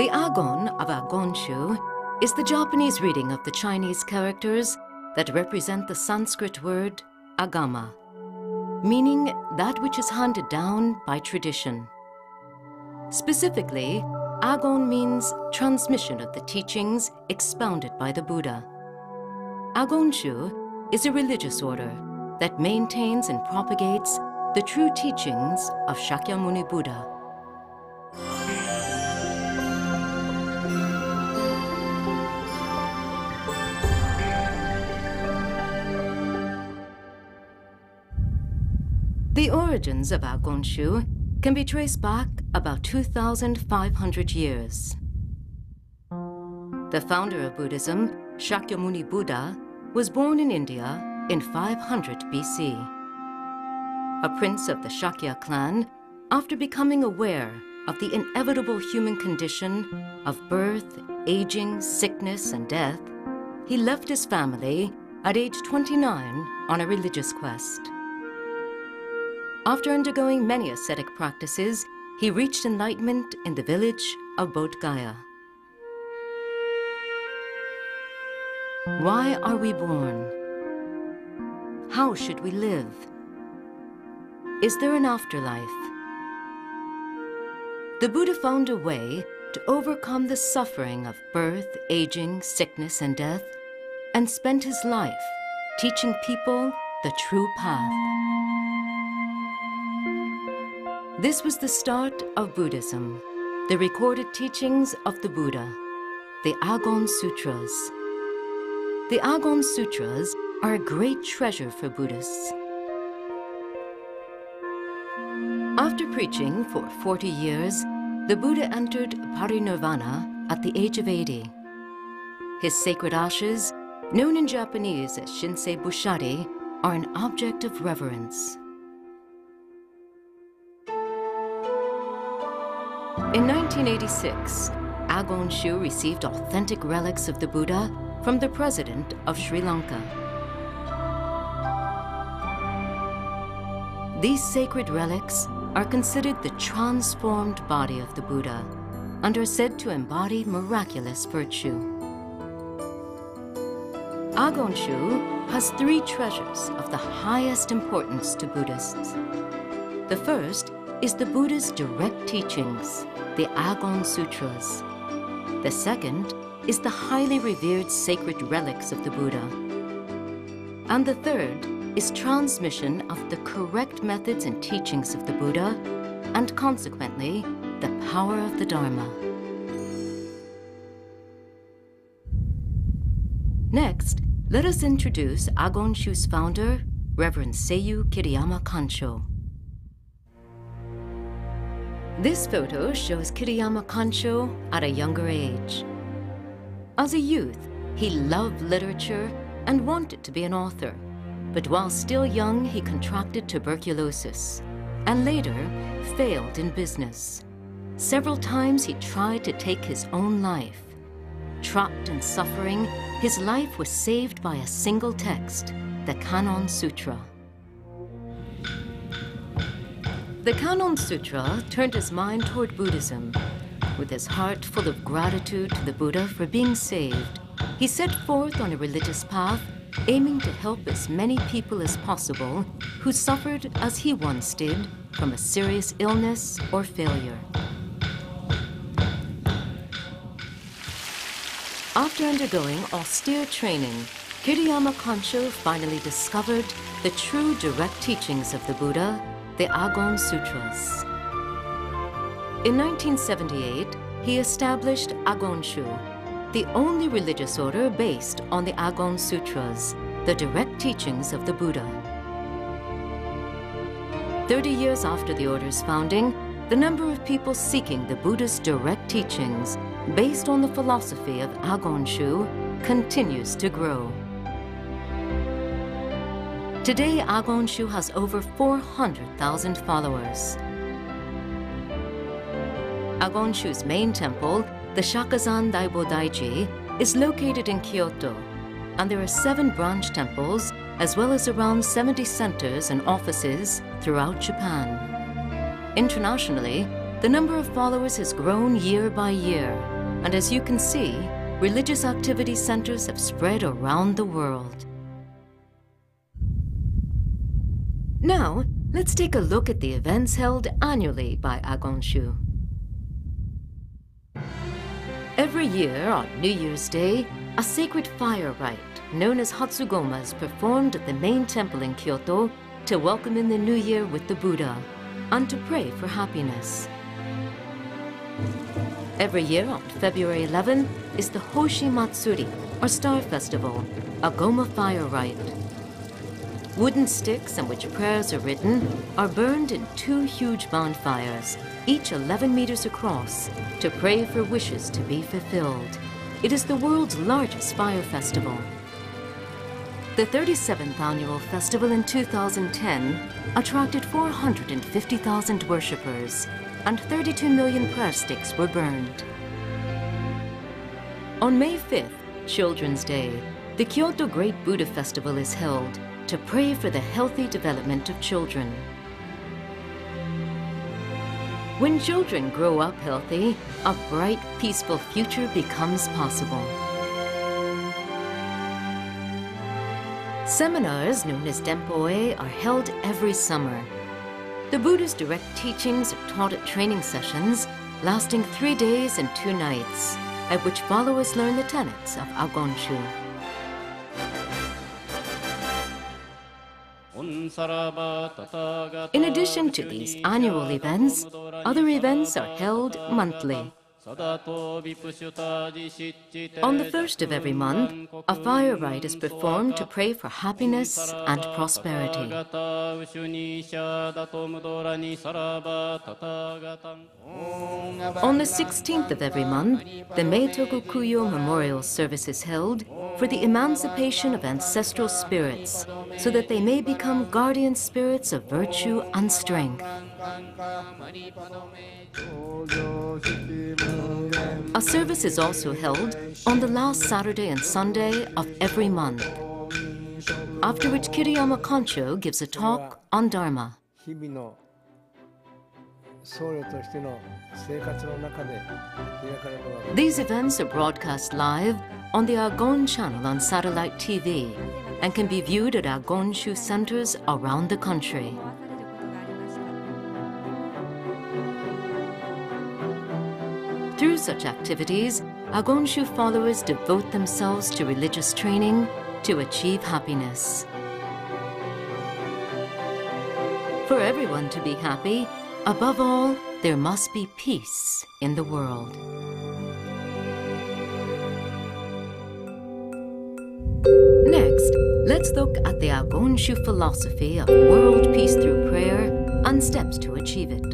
The Agon of Agonshu is the Japanese reading of the Chinese characters that represent the Sanskrit word agama, meaning that which is handed down by tradition. Specifically, Agon means transmission of the teachings expounded by the Buddha. Agonshu is a religious order that maintains and propagates the true teachings of Shakyamuni Buddha. The origins of Agonshu can be traced back about 2,500 years. The founder of Buddhism, Shakyamuni Buddha, was born in India in 500 BC. A prince of the Shakya clan, after becoming aware of the inevitable human condition of birth, aging, sickness, and death, he left his family at age 29 on a religious quest. After undergoing many ascetic practices, he reached enlightenment in the village of Bodh Gaya. Why are we born? How should we live? Is there an afterlife? The Buddha found a way to overcome the suffering of birth, aging, sickness, and death, and spent his life teaching people the true path. This was the start of Buddhism, the recorded teachings of the Buddha, the Agon Sutras. The Agon Sutras are a great treasure for Buddhists. After preaching for 40 years, the Buddha entered parinirvana at the age of 80. His sacred ashes, known in Japanese as Shinsei Bushari, are an object of reverence. In 1986, Agonshu received authentic relics of the Buddha from the president of Sri Lanka. These sacred relics are considered the transformed body of the Buddha and are said to embody miraculous virtue. Agonshu has three treasures of the highest importance to Buddhists. The first is the Buddha's direct teachings, the Agon Sutras. The second is the highly revered sacred relics of the Buddha. And the third is transmission of the correct methods and teachings of the Buddha, and consequently, the power of the Dharma. Next, let us introduce Agonshu's founder, Reverend Seiyu Kiriyama Kancho. This photo shows Kiriyama Kancho at a younger age. As a youth, he loved literature and wanted to be an author. But while still young, he contracted tuberculosis and later failed in business. Several times he tried to take his own life. Trapped in suffering, his life was saved by a single text, the Canon Sutra. The Canon Sutra turned his mind toward Buddhism. With his heart full of gratitude to the Buddha for being saved, he set forth on a religious path, aiming to help as many people as possible who suffered as he once did from a serious illness or failure. After undergoing austere training, Kiriyama Kancho finally discovered the true direct teachings of the Buddha, the Agon Sutras. In 1978, he established Agonshu, the only religious order based on the Agon Sutras, the direct teachings of the Buddha. 30 years after the order's founding, the number of people seeking the Buddha's direct teachings, based on the philosophy of Agon continues to grow. Today, Agon has over 400,000 followers. Agon main temple, the Shakazan Daibo Daiji, is located in Kyoto, and there are 7 branch temples, as well as around 70 centers and offices throughout Japan. Internationally, the number of followers has grown year by year, and as you can see, religious activity centers have spread around the world. Now, let's take a look at the events held annually by Agon. Every year on New Year's Day, a sacred fire rite known as Hatsugoma is performed at the main temple in Kyoto to welcome in the new year with the Buddha and to pray for happiness. Every year on February 11 is the Hoshi Matsuri, or Star Festival, a Goma fire rite. Wooden sticks on which prayers are written are burned in 2 huge bonfires, each 11 meters across, to pray for wishes to be fulfilled. It is the world's largest fire festival. The 37th annual festival in 2010 attracted 450,000 worshippers, and 32 million prayer sticks were burned. On May 5th, Children's Day, the Kyoto Great Buddha Festival is held to pray for the healthy development of children. When children grow up healthy, a bright, peaceful future becomes possible. Seminars known as Denpoe are held every summer. The Buddha's direct teachings are taught at training sessions lasting 3 days and 2 nights, at which followers learn the tenets of Agon. In addition to these annual events, other events are held monthly. On the first of every month, a fire rite is performed to pray for happiness and prosperity. On the 16th of every month, the Meitoku Kuyo Memorial Service is held for the emancipation of ancestral spirits, so that they may become guardian spirits of virtue and strength. A service is also held on the last Saturday and Sunday of every month, after which Kiriyama Kancho gives a talk on Dharma. These events are broadcast live on the Agon channel on satellite TV and can be viewed at Agon centers around the country. Through such activities, Agon followers devote themselves to religious training to achieve happiness. For everyone to be happy, above all, there must be peace in the world. Next, let's look at the Agon philosophy of world peace through prayer and steps to achieve it.